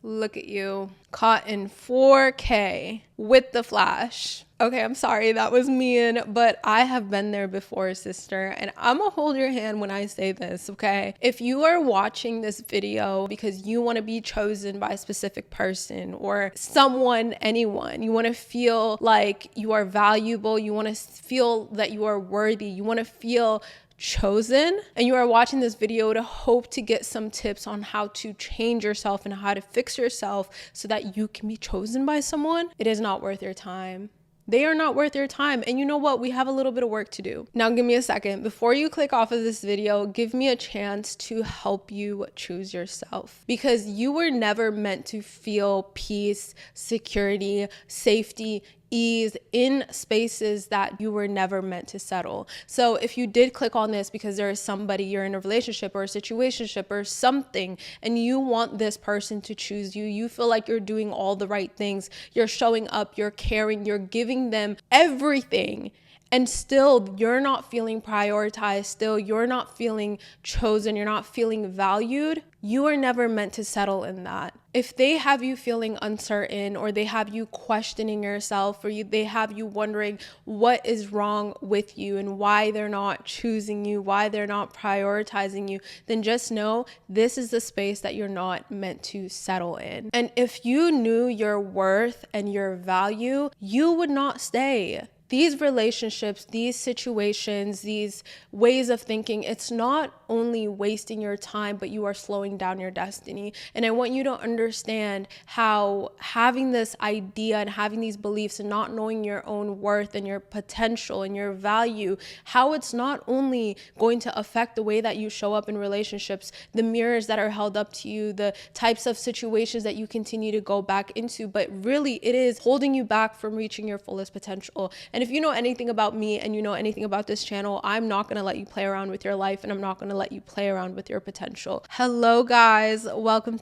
Look at you, caught in 4K with the flash. Okay, I'm sorry, that was mean, but I have been there before, sister, and I'm gonna hold your hand when I say this, okay? If you are watching this video because you want to be chosen by a specific person or someone, anyone, you want to feel like you are valuable, you want to feel that you are worthy, you want to feel chosen, and you are watching this video to hope to get some tips on how to change yourself and how to fix yourself so that you can be chosen by someone, it is not worth your time. They are not worth your time. And you know what? We have a little bit of work to do. Now, give me a second. Before you click off of this video, give me a chance to help you choose yourself, because you were never meant to feel peace, security, safety, ease in spaces that you were never meant to settle. So if you did click on this because there is somebody, you're in a relationship or a situationship or something, and you want this person to choose you, you feel like you're doing all the right things, you're showing up, you're caring, you're giving them everything, and still you're not feeling prioritized, still you're not feeling chosen, you're not feeling valued, you are never meant to settle in that. If they have you feeling uncertain, or they have you questioning yourself, or they have you wondering what is wrong with you and why they're not choosing you, why they're not prioritizing you, then just know this is the space that you're not meant to settle in. And if you knew your worth and your value, you would not stay. These relationships, these situations, these ways of thinking, it's not only wasting your time, but you are slowing down your destiny. And I want you to understand how having this idea and having these beliefs and not knowing your own worth and your potential and your value, how it's not only going to affect the way that you show up in relationships, the mirrors that are held up to you, the types of situations that you continue to go back into, but really it is holding you back from reaching your fullest potential. And if you know anything about me and you know anything about this channel, I'm not going to let you play around with your life, and I'm not going to let you play around with your potential. Hello guys, welcome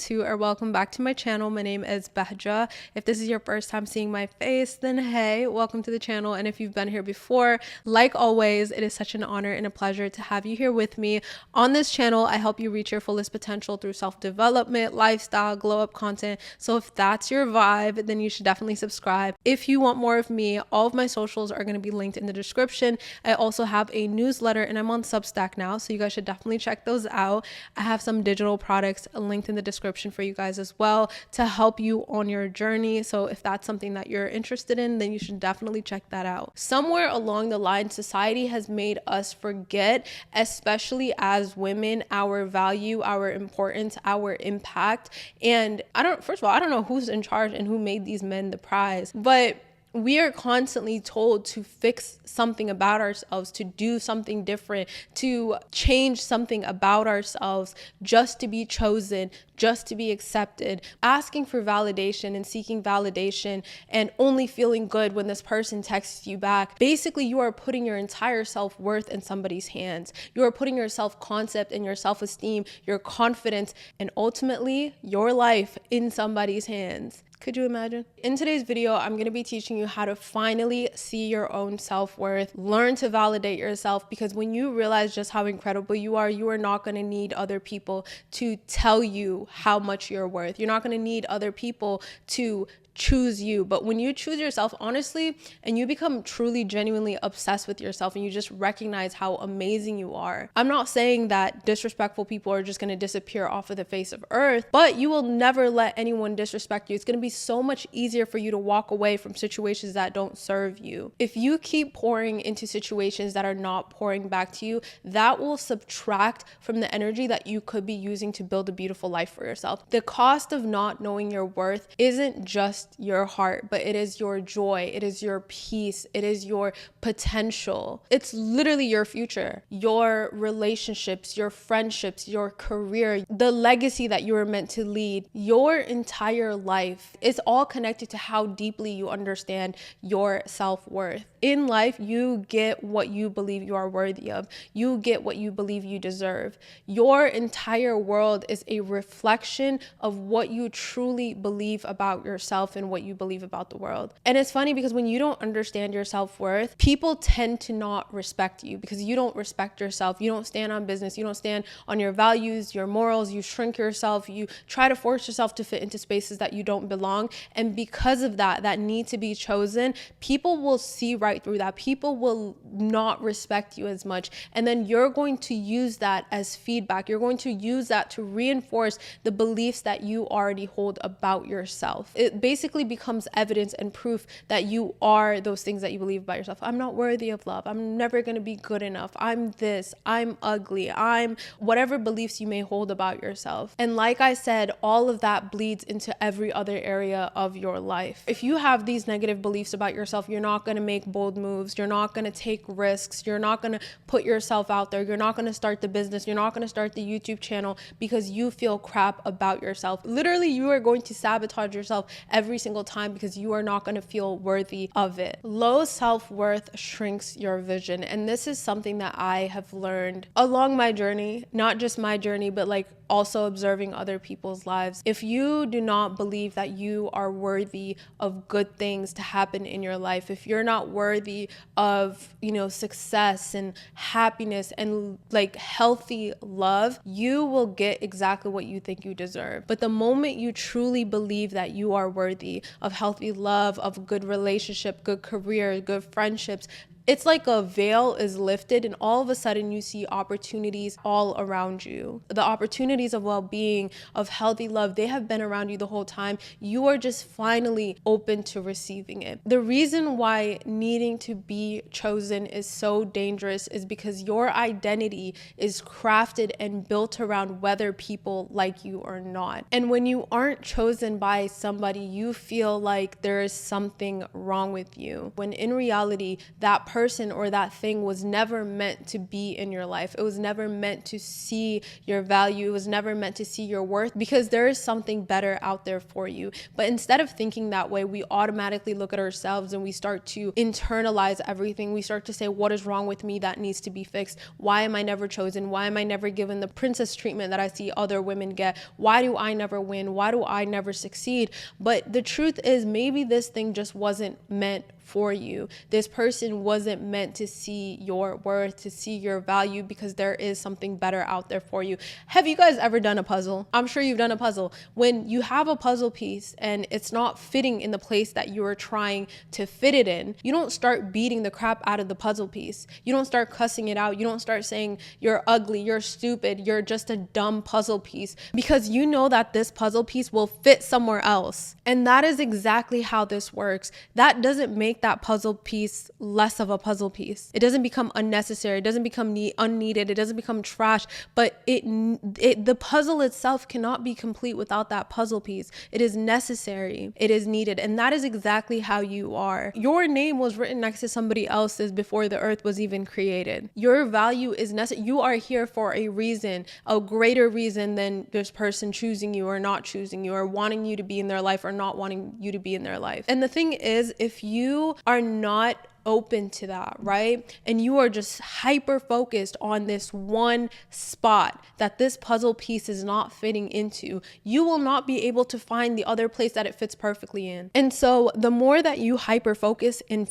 back to my channel. My name is Beggars. If this is your first time seeing my face, then hey, welcome to the channel. And if you've been here before, like always, it is such an honor and a pleasure to have you here with me. On this channel, I help you reach your fullest potential through self-development, lifestyle, glow up content. So if that's your vibe, then you should definitely subscribe. If you want more of me, all of my socials are going to be linked in the description. I also have a newsletter and I'm on Substack now, so you guys should definitely check those out. I have some digital products linked in the description for you guys as well to help you on your journey. So if that's something that you're interested in, then you should definitely check that out. Somewhere along the line, society has made us forget, especially as women, our value, our importance, our impact. And first of all, I don't know who's in charge and who made these men the prize, but we are constantly told to fix something about ourselves, to do something different, to change something about ourselves just to be chosen, just to be accepted, asking for validation and seeking validation and only feeling good when this person texts you back. Basically, you are putting your entire self-worth in somebody's hands. You are putting your self-concept and your self-esteem, your confidence, and ultimately your life in somebody's hands. Could you imagine? In today's video, I'm going to be teaching you how to finally see your own self-worth, learn to validate yourself, because when you realize just how incredible you are not going to need other people to tell you how much you're worth. You're not going to need other people to choose you. But when you choose yourself honestly and you become truly genuinely obsessed with yourself and you just recognize how amazing you are, I'm not saying that disrespectful people are just going to disappear off of the face of earth, but you will never let anyone disrespect you. It's going to be so much easier for you to walk away from situations that don't serve you. If you keep pouring into situations that are not pouring back to you, that will subtract from the energy that you could be using to build a beautiful life for yourself. The cost of not knowing your worth isn't just your heart, but it is your joy, it is your peace, it is your potential. It's literally your future, your relationships, your friendships, your career, the legacy that you are meant to lead. Your entire life is all connected to how deeply you understand your self-worth. In life, you get what you believe you are worthy of. You get what you believe you deserve. Your entire world is a reflection of what you truly believe about yourself and what you believe about the world. And it's funny because when you don't understand your self-worth, people tend to not respect you because you don't respect yourself. You don't stand on business. You don't stand on your values, your morals. You shrink yourself. You try to force yourself to fit into spaces that you don't belong. And because of that need to be chosen, people will see right through that. People will not respect you as much. And then you're going to use that as feedback. You're going to use that to reinforce the beliefs that you already hold about yourself. It basically becomes evidence and proof that you are those things that you believe about yourself. I'm not worthy of love. I'm never going to be good enough. I'm this. I'm ugly. I'm whatever beliefs you may hold about yourself. And like I said, all of that bleeds into every other area of your life. If you have these negative beliefs about yourself, you're not going to make bold moves. You're not going to take risks. You're not going to put yourself out there. You're not going to start the business. You're not going to start the YouTube channel because you feel crap about yourself. Literally, you are going to sabotage yourself every single time because you are not going to feel worthy of it. Low self-worth shrinks your vision. And this is something that I have learned along my journey, not just my journey, but like also observing other people's lives. If you do not believe that you are worthy of good things to happen in your life, if you're not worthy of, success and happiness and like healthy love, you will get exactly what you think you deserve. But the moment you truly believe that you are worthy of healthy love, of good relationship, good career, good friendships, it's like a veil is lifted and all of a sudden you see opportunities all around you. The opportunities of well-being, of healthy love, they have been around you the whole time. You are just finally open to receiving it. The reason why needing to be chosen is so dangerous is because your identity is crafted and built around whether people like you or not. And when you aren't chosen by somebody, you feel like there is something wrong with you. When in reality, that person or that thing was never meant to be in your life. It was never meant to see your value. It was never meant to see your worth because there is something better out there for you. But instead of thinking that way, we automatically look at ourselves and we start to internalize everything. We start to say, what is wrong with me that needs to be fixed? Why am I never chosen? Why am I never given the princess treatment that I see other women get? Why do I never win? Why do I never succeed? But the truth is, maybe this thing just wasn't meant for you. This person wasn't meant to see your worth, to see your value, because there is something better out there for you. Have you guys ever done a puzzle? I'm sure you've done a puzzle. When you have a puzzle piece and it's not fitting in the place that you are trying to fit it in, you don't start beating the crap out of the puzzle piece. You don't start cussing it out. You don't start saying you're ugly, you're stupid, you're just a dumb puzzle piece, because you know that this puzzle piece will fit somewhere else. And that is exactly how this works. That doesn't make that puzzle piece less of a puzzle piece. It doesn't become unnecessary. It doesn't become unneeded. It doesn't become trash, but the puzzle itself cannot be complete without that puzzle piece. It is necessary. It is needed. And that is exactly how you are. Your name was written next to somebody else's before the earth was even created. Your value is necessary. You are here for a reason, a greater reason than this person choosing you or not choosing you, or wanting you to be in their life or not wanting you to be in their life. And the thing is, if you are not open to that, right? And you are just hyper focused on this one spot that this puzzle piece is not fitting into, you will not be able to find the other place that it fits perfectly in. And so the more that you hyper focus and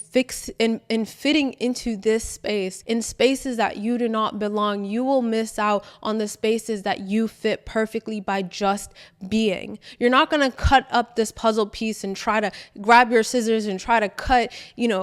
in fitting into this space, in spaces that you do not belong, you will miss out on the spaces that you fit perfectly by just being. You're not going to cut up this puzzle piece and try to grab your scissors and try to cut,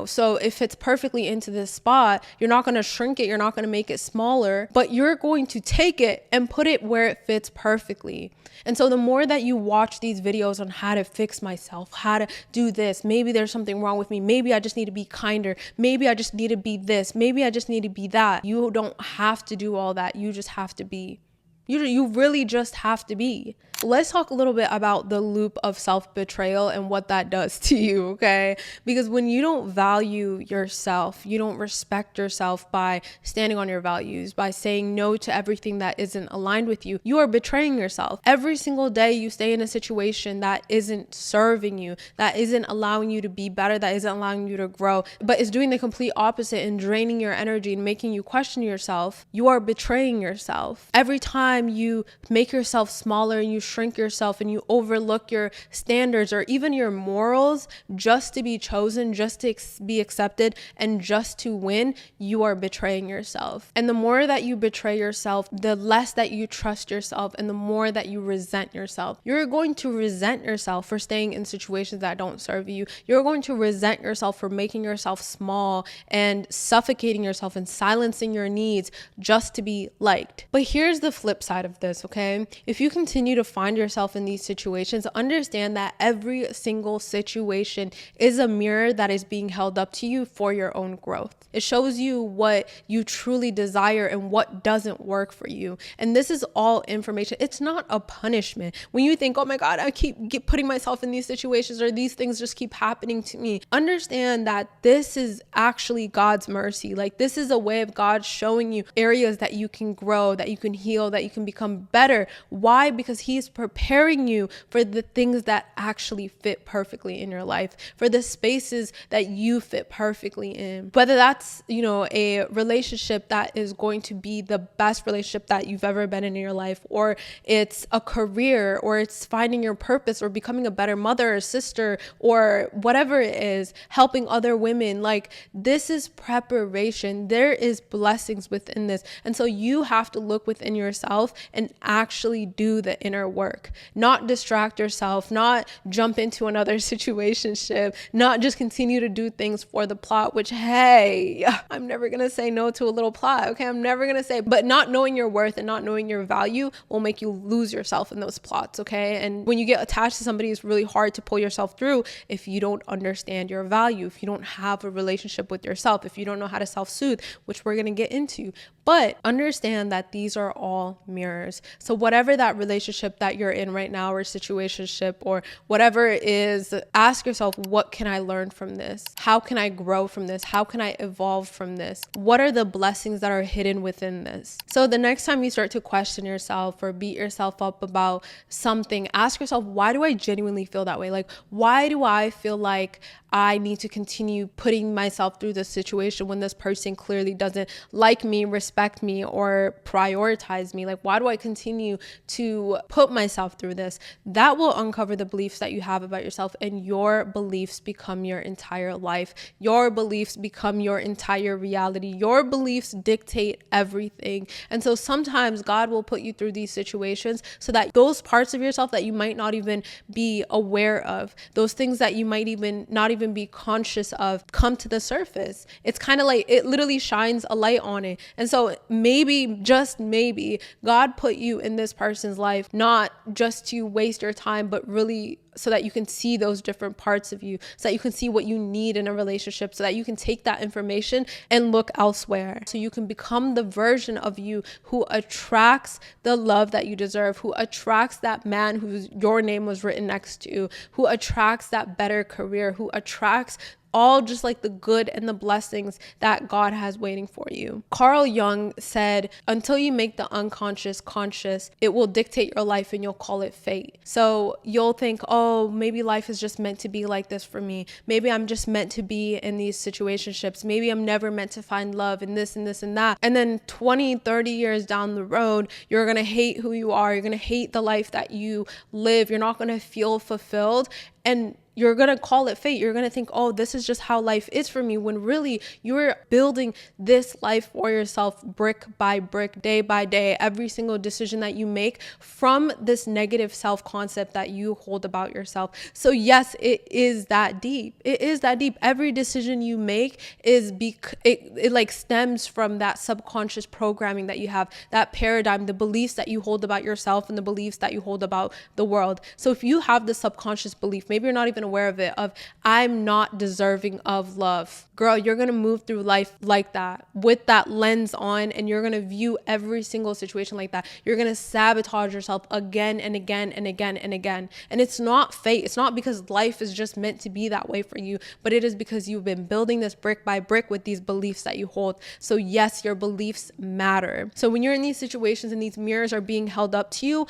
so if fits perfectly into this spot, you're not going to shrink it, you're not going to make it smaller, but you're going to take it and put it where it fits perfectly. And so the more that you watch these videos on how to fix myself, how to do this, maybe there's something wrong with me, maybe I just need to be kinder, maybe I just need to be this, maybe I just need to be that. You don't have to do all that. You just have to be. You really just have to be. Let's talk a little bit about the loop of self-betrayal and what that does to you, okay? Because when you don't value yourself, you don't respect yourself by standing on your values, by saying no to everything that isn't aligned with you, you are betraying yourself. Every single day you stay in a situation that isn't serving you, that isn't allowing you to be better, that isn't allowing you to grow, but is doing the complete opposite and draining your energy and making you question yourself, you are betraying yourself. Every time you make yourself smaller and you shrink yourself and you overlook your standards or even your morals just to be chosen, just to be accepted, and just to win, you are betraying yourself. And the more that you betray yourself, the less that you trust yourself and the more that you resent yourself. You're going to resent yourself for staying in situations that don't serve you. You're going to resent yourself for making yourself small and suffocating yourself and silencing your needs just to be liked. But here's the flip side of this, okay? If you continue to find yourself in these situations, understand that every single situation is a mirror that is being held up to you for your own growth. It shows you what you truly desire and what doesn't work for you. And this is all information. It's not a punishment. When you think, oh my God, I keep putting myself in these situations or these things just keep happening to me, understand that this is actually God's mercy. Like, this is a way of God showing you areas that you can grow, that you can heal, that you can become better. Why? Because He's preparing you for the things that actually fit perfectly in your life, for the spaces that you fit perfectly in. Whether that's, a relationship that is going to be the best relationship that you've ever been in your life, or it's a career, or it's finding your purpose, or becoming a better mother or sister, or whatever it is, helping other women. Like, this is preparation. There is blessings within this. And so you have to look within yourself and actually do the inner work, not distract yourself, not jump into another situationship, not just continue to do things for the plot, which, hey, I'm never going to say no to a little plot. Okay. I'm never going to say, but not knowing your worth and not knowing your value will make you lose yourself in those plots. Okay. And when you get attached to somebody, it's really hard to pull yourself through if you don't understand your value, if you don't have a relationship with yourself, if you don't know how to self-soothe, which we're going to get into. But understand that these are all mirrors. So whatever that relationship that you're in right now, or situationship, or whatever it is, ask yourself, what can I learn from this? How can I grow from this? How can I evolve from this? What are the blessings that are hidden within this? So the next time you start to question yourself or beat yourself up about something, ask yourself, why do I genuinely feel that way? Like, why do I feel like I need to continue putting myself through this situation when this person clearly doesn't like me, respect me, or prioritize me? Like, why do I continue to put myself through this? That will uncover the beliefs that you have about yourself, and your beliefs become your entire life. Your beliefs become your entire reality. Your beliefs dictate everything. And so sometimes God will put you through these situations so that those parts of yourself that you might not even be aware of, those things that you might even not even be conscious of, come to the surface. It's kind of like it literally shines a light on it. And so maybe, just maybe, God put you in this person's life not just to waste your time, but really so that you can see those different parts of you, so that you can see what you need in a relationship, so that you can take that information and look elsewhere, so you can become the version of you who attracts the love that you deserve, who attracts that man whose your name was written next to, who attracts that better career, who attracts all just like the good and the blessings that God has waiting for you. Carl Jung said, until you make the unconscious conscious, it will dictate your life and you'll call it fate. So you'll think, oh, maybe life is just meant to be like this for me. Maybe I'm just meant to be in these situationships. Maybe I'm never meant to find love in this and this and that. And then 20, 30 years down the road, you're going to hate who you are. You're going to hate the life that you live. You're not going to feel fulfilled. And you're going to call it fate. You're going to think, oh, this is just how life is for me, when really you're building this life for yourself brick by brick, day by day, every single decision that you make from this negative self-concept that you hold about yourself. So yes, it is that deep. It is that deep. Every decision you make is it like stems from that subconscious programming that you have, that paradigm, the beliefs that you hold about yourself and the beliefs that you hold about the world. So if you have the subconscious belief, maybe you're not even aware of it, of I'm not deserving of love. Girl, you're going to move through life like that, with that lens on, and you're going to view every single situation like that. You're going to sabotage yourself again and again and again and again. And it's not fate. It's not because life is just meant to be that way for you, but it is because you've been building this brick by brick with these beliefs that you hold. So yes, your beliefs matter. So when you're in these situations and these mirrors are being held up to you,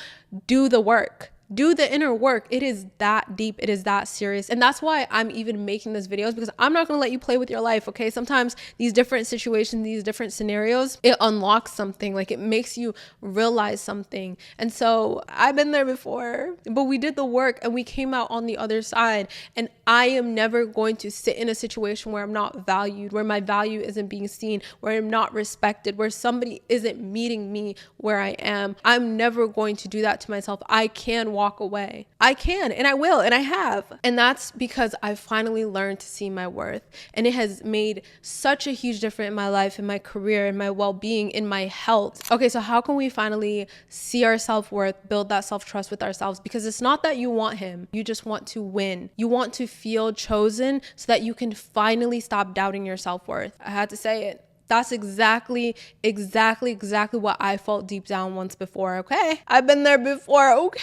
do the work. Do the inner work. It is that deep. It is that serious. And that's why I'm even making these videos, because I'm not going to let you play with your life. Okay. Sometimes these different situations, these different scenarios, it unlocks something. Like it makes you realize something. And so I've been there before, but we did the work and we came out on the other side. And I am never going to sit in a situation where I'm not valued, where my value isn't being seen, where I'm not respected, where somebody isn't meeting me where I am. I'm never going to do that to myself. I can walk away. I can, and I will, and I have. And that's because I finally learned to see my worth. And it has made such a huge difference in my life, in my career, in my well-being, in my health. Okay, so how can we finally see our self-worth, build that self-trust with ourselves? Because it's not that you want him. You just want to win. You want to feel chosen so that you can finally stop doubting your self-worth. I had to say it. That's exactly what I felt deep down once before. Okay. I've been there before. Okay.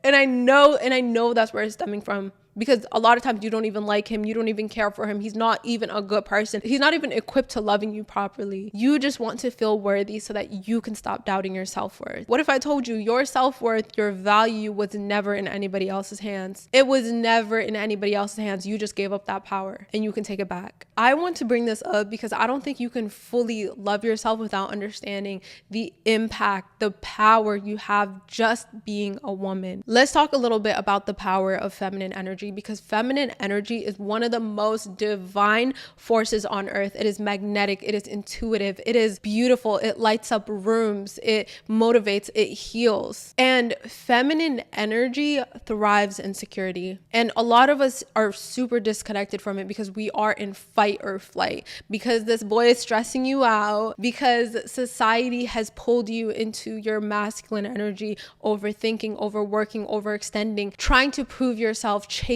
And I know that's where it's stemming from. Because a lot of times you don't even like him. You don't even care for him. He's not even a good person. He's not even equipped to loving you properly. You just want to feel worthy so that you can stop doubting your self-worth. What if I told you your self-worth, your value was never in anybody else's hands? It was never in anybody else's hands. You just gave up that power and you can take it back. I want to bring this up because I don't think you can fully love yourself without understanding the impact, the power you have just being a woman. Let's talk a little bit about the power of feminine energy, because feminine energy is one of the most divine forces on earth. It is magnetic. It is intuitive. It is beautiful. It lights up rooms. It motivates. It heals. And feminine energy thrives in security. And a lot of us are super disconnected from it because we are in fight or flight, because this boy is stressing you out, because society has pulled you into your masculine energy, overthinking, overworking, overextending, trying to prove yourself, chasing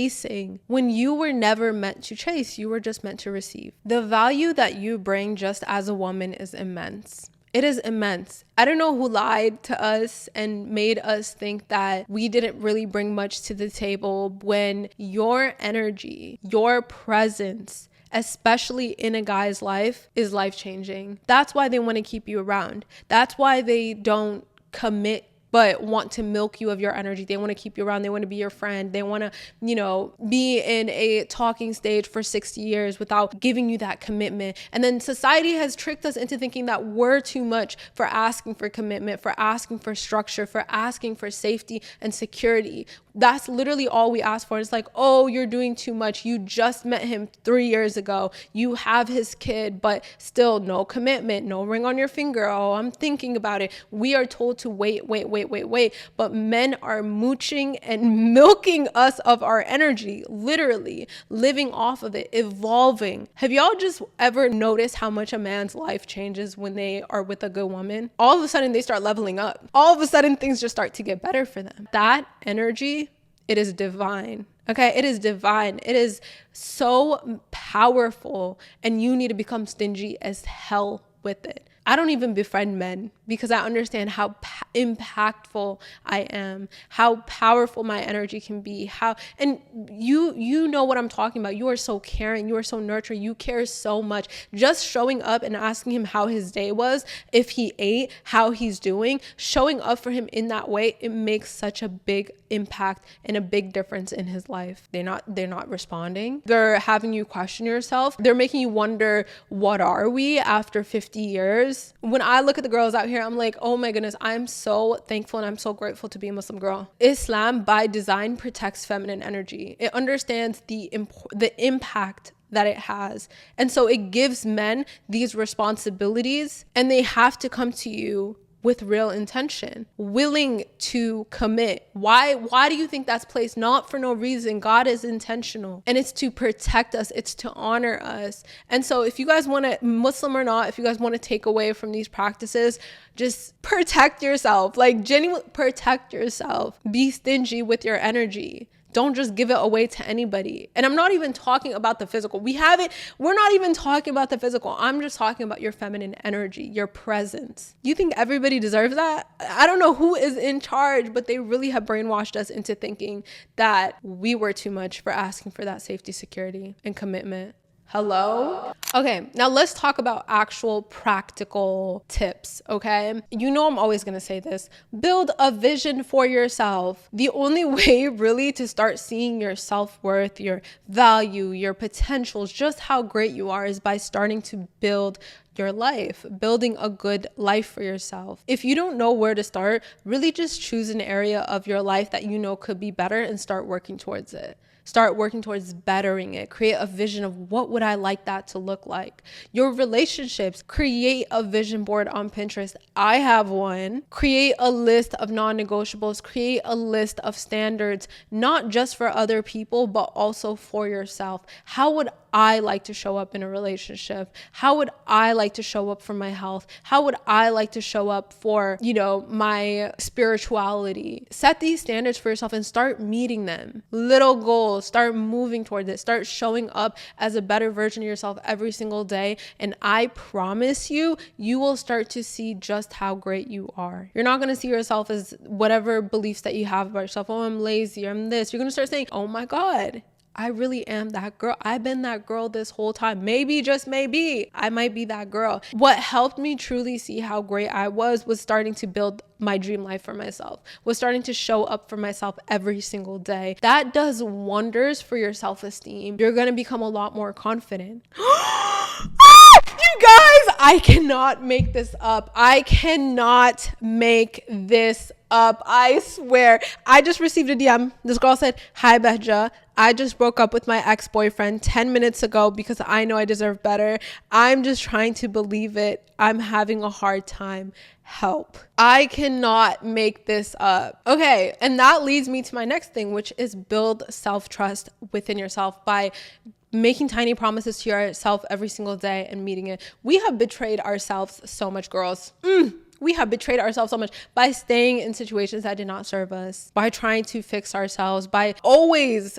when you were never meant to chase. You were just meant to receive. The value that you bring just as a woman is immense. It is immense. I don't know who lied to us and made us think that we didn't really bring much to the table, when your energy, your presence, especially in a guy's life, is life-changing. That's why they want to keep you around. That's why they don't commit but want to milk you of your energy. They want to keep you around. They want to be your friend. They want to, be in a talking stage for 60 years without giving you that commitment. And then society has tricked us into thinking that we're too much for asking for commitment, for asking for structure, for asking for safety and security. That's literally all we ask for. It's like, oh, you're doing too much. You just met him 3 years ago. You have his kid, but still no commitment, no ring on your finger. Oh, I'm thinking about it. We are told to wait. But men are mooching and milking us of our energy, literally living off of it, evolving. Have y'all just ever noticed how much a man's life changes when they are with a good woman? All of a sudden they start leveling up. All of a sudden things just start to get better for them. That energy, it is divine. Okay, it is divine. It is so powerful, and you need to become stingy as hell with it. I don't even befriend men because I understand how impactful I am, how powerful my energy can be, and you know what I'm talking about. You are so caring, you are so nurturing, you care so much. Just showing up and asking him how his day was, if he ate, how he's doing, showing up for him in that way, it makes such a big impact and a big difference in his life. They're not responding. They're having you question yourself. They're making you wonder, what are we after 50 years? When I look at the girls out here, I'm like, oh my goodness, I'm so thankful and I'm so grateful to be a Muslim girl. Islam by design protects feminine energy. It understands the impact that it has. And so it gives men these responsibilities, and they have to come to you with real intention, willing to commit. Why do you think that's placed? Not for no reason. God is intentional, and it's to protect us. It's to honor us. And so if you guys want to, Muslim or not, if you guys want to take away from these practices, just protect yourself. Like, genuinely protect yourself. Be stingy with your energy. don't just give it away to anybody. And I'm not even talking about the physical. We're not even talking about the physical. I'm just talking about your feminine energy, your presence. You think everybody deserves that? I don't know who is in charge, but they really have brainwashed us into thinking that we were too much for asking for that safety, security, and commitment. Hello? Okay, now let's talk about actual practical tips, okay? You know I'm always gonna say this. Build a vision for yourself. The only way really to start seeing your self-worth, your value, your potentials, just how great you are is by starting to build your life, building a good life for yourself. If you don't know where to start, really just choose an area of your life that you know could be better and start working towards it. Start working towards bettering it. Create a vision of what would I like that to look like. Your relationships, create a vision board on Pinterest. I have one. Create a list of non-negotiables. Create a list of standards, not just for other people, but also for yourself. How would I like to show up in a relationship? How would I like to show up for my health? How would I like to show up for, my spirituality? Set these standards for yourself and start meeting them. Little goals, start moving towards it. Start showing up as a better version of yourself every single day. And I promise you, you will start to see just how great you are. You're not going to see yourself as whatever beliefs that you have about yourself. Oh, I'm lazy, I'm this. You're going to start saying, oh my God, I really am that girl. I've been that girl this whole time. Maybe, just maybe, I might be that girl. What helped me truly see how great I was starting to build my dream life for myself, was starting to show up for myself every single day. That does wonders for your self-esteem. You're going to become a lot more confident. You guys, I cannot make this up. I cannot make this up. I swear. I just received a DM. This girl said, "Hi, Behja. I just broke up with my ex-boyfriend 10 minutes ago because I know I deserve better. I'm just trying to believe it. I'm having a hard time. Help." I cannot make this up. Okay, and that leads me to my next thing, which is build self-trust within yourself by making tiny promises to yourself every single day and meeting it. We have betrayed ourselves so much, girls. We have betrayed ourselves so much by staying in situations that did not serve us, by trying to fix ourselves, by always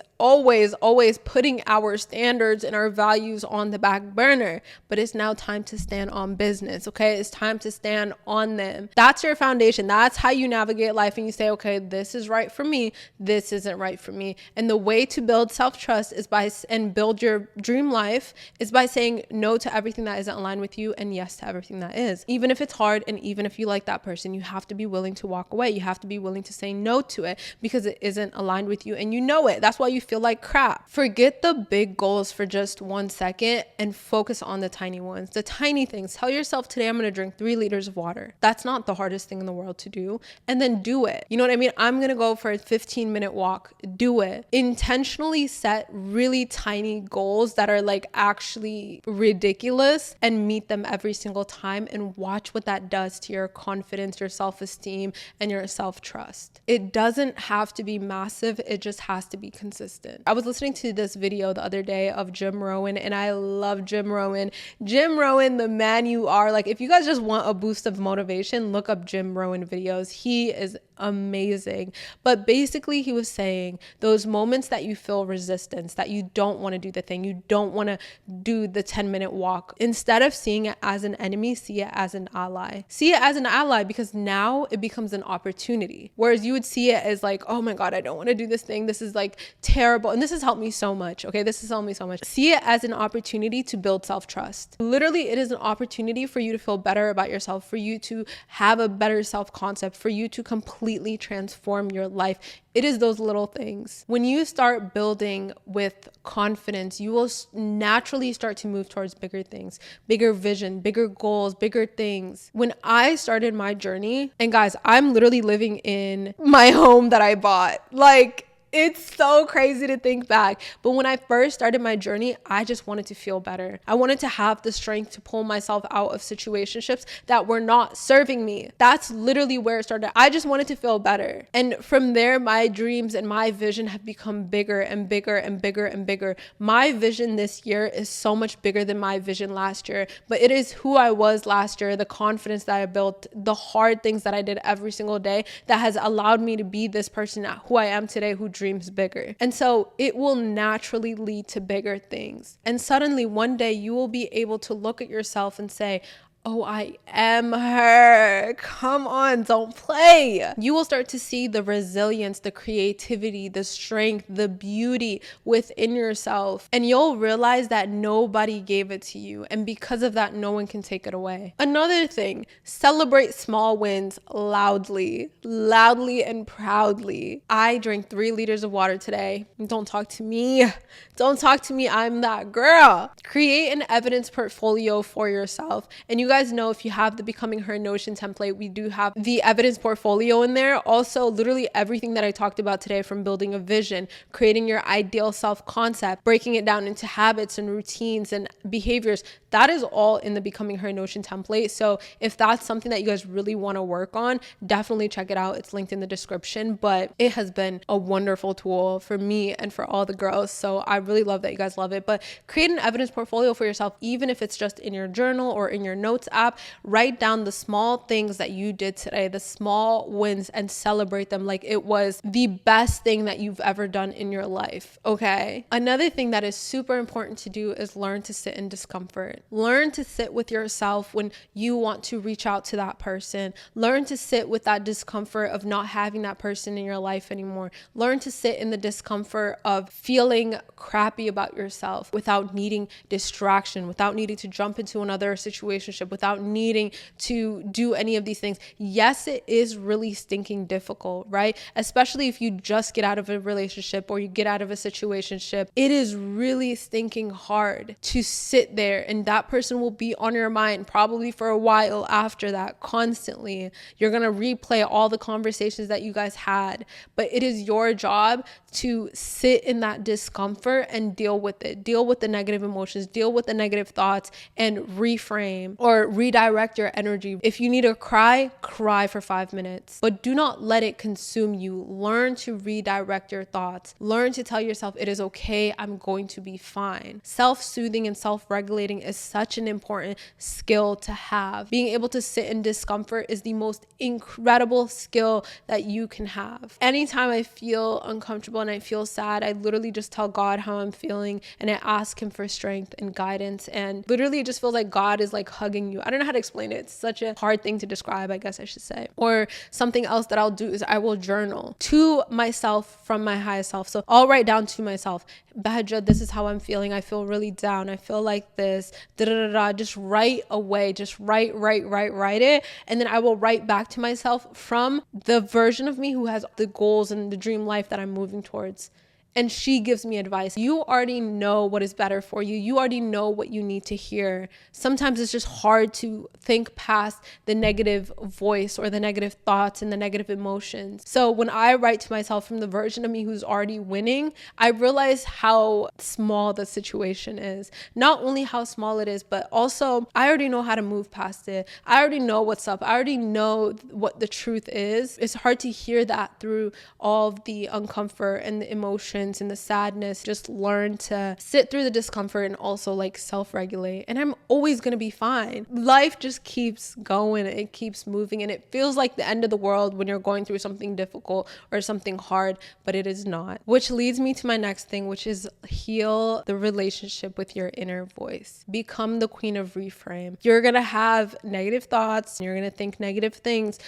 putting our standards and our values on the back burner. But it's now time to stand on business, okay? It's time to stand on them. That's your foundation. That's how you navigate life and you say, okay, this is right for me. This isn't right for me. And the way to build self-trust and build your dream life is by saying no to everything that isn't aligned with you and yes to everything that is. Even if it's hard and even if you like that person, you have to be willing to walk away. You have to be willing to say no to it because it isn't aligned with you and you know it. That's why you feel like crap. Forget the big goals for just 1 second and focus on the tiny ones, the tiny things. Tell yourself, today I'm going to drink 3 liters of water. That's not the hardest thing in the world to do. And then do it. You know what I mean? I'm going to go for a 15-minute walk. Do it. Intentionally set really tiny goals that are like actually ridiculous and meet them every single time and watch what that does to your confidence, your self-esteem, and your self-trust. It doesn't have to be massive. It just has to be consistent. I was listening to this video the other day of Jim Rohn, and I love Jim Rohn. Jim Rohn, the man you are. Like, if you guys just want a boost of motivation, look up Jim Rohn videos. He is amazing. But basically he was saying those moments that you feel resistance, that you don't want to do the thing, you don't want to do the 10-minute walk, instead of seeing it as an enemy, see it as an ally. See it as an ally because now it becomes an opportunity. Whereas you would see it as like, oh my God, I don't want to do this thing. This is like terrible. And this has helped me so much. Okay. This has helped me so much. See it as an opportunity to build self-trust. Literally, it is an opportunity for you to feel better about yourself, for you to have a better self-concept, for you to completely transform your life. It is those little things. When you start building with confidence, you will naturally start to move towards bigger things, bigger vision, bigger goals, bigger things. When I started my journey, and guys, I'm literally living in my home that I bought. Like, it's so crazy to think back. But when I first started my journey, I just wanted to feel better. I wanted to have the strength to pull myself out of situationships that were not serving me. That's literally where it started. I just wanted to feel better. And from there, my dreams and my vision have become bigger and bigger and bigger and bigger. My vision this year is so much bigger than my vision last year. But it is who I was last year, the confidence that I built, the hard things that I did every single day that has allowed me to be this person who I am today, who dreams bigger. And so it will naturally lead to bigger things. And suddenly one day you will be able to look at yourself and say, oh, I am her. Come on, don't play. You will start to see the resilience, the creativity, the strength, the beauty within yourself. And you'll realize that nobody gave it to you. And because of that, no one can take it away. Another thing, celebrate small wins loudly and proudly. I drank 3 liters of water today. Don't talk to me. Don't talk to me. I'm that girl. Create an evidence portfolio for yourself. And you guys know, if you have the Becoming Her Notion template, we do have the evidence portfolio in there. Also, literally everything that I talked about today, from building a vision, creating your ideal self concept, breaking it down into habits and routines and behaviors, that is all in the Becoming Her Notion template. So if that's something that you guys really want to work on, definitely check it out. It's linked in the description. But it has been a wonderful tool for me and for all the girls. So I really love that you guys love it. But create an evidence portfolio for yourself, even if it's just in your journal or in your notes app. Write down the small things that you did today, the small wins, and celebrate them like it was the best thing that you've ever done in your life. Okay. Another thing that is super important to do is learn to sit in discomfort. Learn to sit with yourself when you want to reach out to that person. Learn to sit with that discomfort of not having that person in your life anymore. Learn to sit in the discomfort of feeling crappy about yourself without needing distraction, without needing to jump into another situationship, without needing to do any of these things. Yes, it is really stinking difficult, right? Especially if you just get out of a relationship or you get out of a situationship. It is really stinking hard to sit there, and that person will be on your mind probably for a while after that, constantly. You're going to replay all the conversations that you guys had, but it is your job to sit in that discomfort and deal with it. Deal with the negative emotions, deal with the negative thoughts, and reframe or redirect your energy. If you need to cry, cry for 5 minutes, but do not let it consume you. Learn to redirect your thoughts. Learn to tell yourself it is okay, I'm going to be fine. Self-soothing and self-regulating is such an important skill to have. Being able to sit in discomfort is the most incredible skill that you can have. Anytime I feel uncomfortable and I feel sad, I literally just tell God how I'm feeling and I ask him for strength and guidance. And literally it just feels like God is like hugging you. I don't know how to explain it. It's such a hard thing to describe, I guess I should say. Or something else that I'll do is I will journal to myself from my highest self. So I'll write down to myself, Bahja, this is how I'm feeling. I feel really down. I feel like this. Just write away. Just write it. And then I will write back to myself from the version of me who has the goals and the dream life that I'm moving towards. And she gives me advice. You already know what is better for you. You already know what you need to hear. Sometimes it's just hard to think past the negative voice or the negative thoughts and the negative emotions. So when I write to myself from the version of me who's already winning, I realize how small the situation is. Not only how small it is, but also I already know how to move past it. I already know what's up. I already know what the truth is. It's hard to hear that through all of the uncomfort and the emotions and the sadness. Just learn to sit through the discomfort and also like self-regulate, and I'm always gonna be fine. Life just keeps going, it keeps moving, and it feels like the end of the world when you're going through something difficult or something hard, but it is not. Which leads me to my next thing, which is heal the relationship with your inner voice. Become the queen of reframe. You're gonna have negative thoughts, you're gonna think negative things,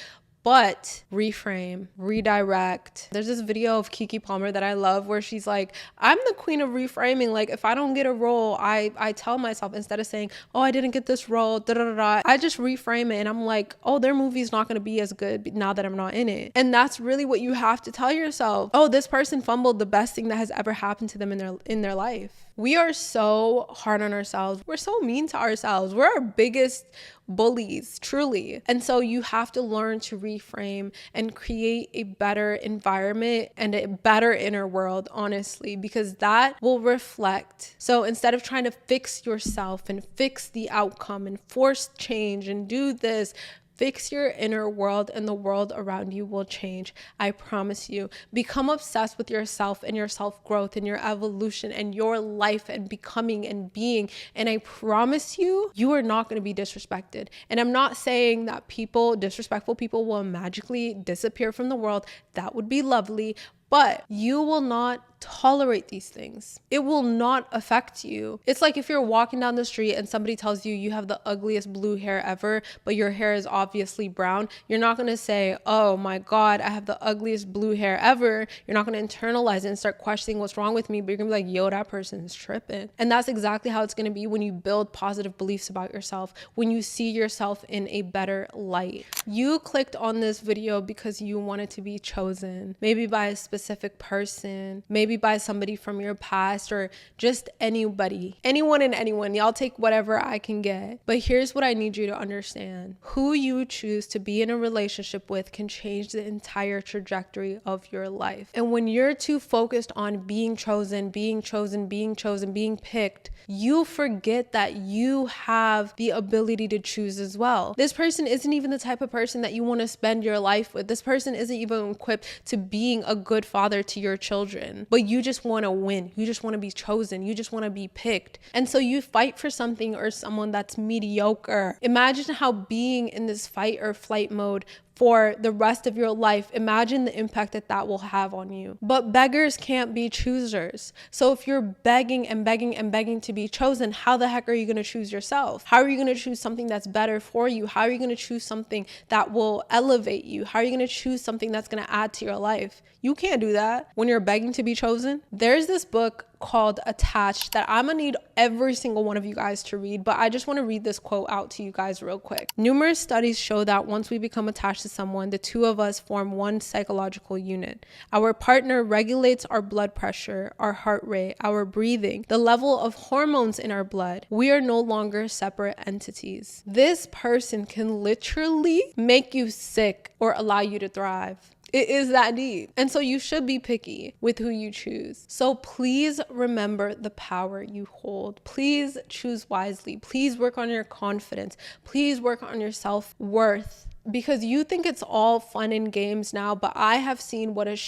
but reframe, redirect. There's this video of Kiki Palmer that I love where she's like, I'm the queen of reframing. Like if I don't get a role, I tell myself, instead of saying, oh, I didn't get this role, I just reframe it. And I'm like, oh, their movie's not going to be as good now that I'm not in it. And that's really what you have to tell yourself. Oh, this person fumbled the best thing that has ever happened to them in their life. We are so hard on ourselves. We're so mean to ourselves. We're our biggest bullies, truly. And so you have to learn to reframe and create a better environment and a better inner world, honestly, because that will reflect. So instead of trying to fix yourself and fix the outcome and force change and do this, fix your inner world and the world around you will change. I promise you. Become obsessed with yourself and your self-growth and your evolution and your life and becoming and being. And I promise you, you are not going to be disrespected. And I'm not saying that disrespectful people will magically disappear from the world. That would be lovely. but you will not tolerate these things. It will not affect you. It's like if you're walking down the street and somebody tells you you have the ugliest blue hair ever, but your hair is obviously brown. You're not going to say, oh my God, I have the ugliest blue hair ever. You're not going to internalize it and start questioning what's wrong with me, but you're going to be like, yo, that person's tripping. And that's exactly how it's going to be when you build positive beliefs about yourself, when you see yourself in a better light. You clicked on this video because you wanted to be chosen, maybe by a specific person, maybe by somebody from your past, or just anybody, anyone and anyone. Y'all take whatever I can get. But here's what I need you to understand. Who you choose to be in a relationship with can change the entire trajectory of your life. And when you're too focused on being chosen, being picked, you forget that you have the ability to choose as well. This person isn't even the type of person that you want to spend your life with. This person isn't even equipped to being a good father to your children, but you just want to win. You just want to be chosen. You just want to be picked. And so you fight for something or someone that's mediocre. Imagine how being in this fight or flight mode for the rest of your life, imagine the impact that that will have on you. But beggars can't be choosers. So if you're begging to be chosen, how the heck are you going to choose yourself? How are you going to choose something that's better for you? How are you going to choose something that will elevate you? How are you going to choose something that's going to add to your life? You can't do that when you're begging to be chosen. There's this book called Attached that I'm gonna need every single one of you guys to read, but I just want to read this quote out to you guys real quick. Numerous studies show that once we become attached to someone, the two of us form one psychological unit. Our partner regulates our blood pressure, our heart rate, our breathing, the level of hormones in our blood. We are no longer separate entities. This person can literally make you sick or allow you to thrive. It is that deep. And so you should be picky with who you choose. So please remember the power you hold. Please choose wisely. Please work on your confidence. Please work on your self-worth, because you think it's all fun and games now, but I have seen what a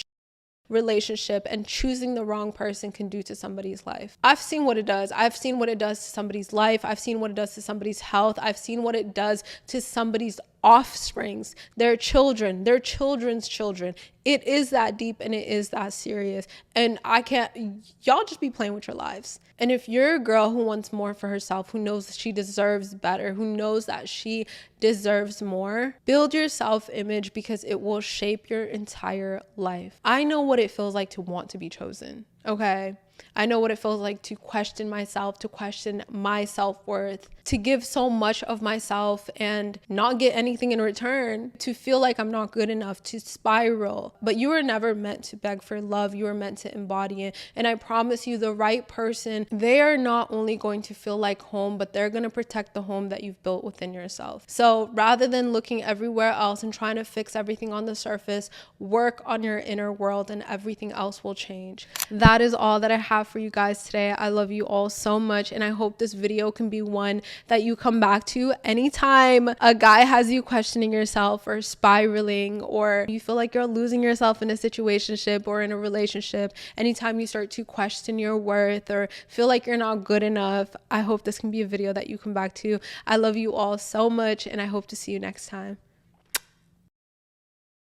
relationship and choosing the wrong person can do to somebody's life. I've seen what it does. I've seen what it does to somebody's life. I've seen what it does to somebody's health. I've seen what it does to somebody's offsprings, their children, their children's children. It is that deep and it is that serious. And y'all just be playing with your lives. And if you're a girl who wants more for herself, who knows that she deserves better, who knows that she deserves more, build your self-image, because it will shape your entire life. I know what it feels like to want to be chosen. Okay. I know what it feels like to question myself, to question my self-worth, to give so much of myself and not get anything in return, to feel like I'm not good enough, to spiral. But you were never meant to beg for love. You were meant to embody it. And I promise you, the right person, they are not only going to feel like home, but they're going to protect the home that you've built within yourself. So rather than looking everywhere else and trying to fix everything on the surface, work on your inner world and everything else will change. That is all that I have for you guys today. I love you all so much, and I hope this video can be one that you come back to anytime a guy has you questioning yourself or spiraling, or you feel like you're losing yourself in a situationship or in a relationship. Anytime you start to question your worth or feel like you're not good enough, I hope this can be a video that you come back to. I love you all so much, and I hope to see you next time.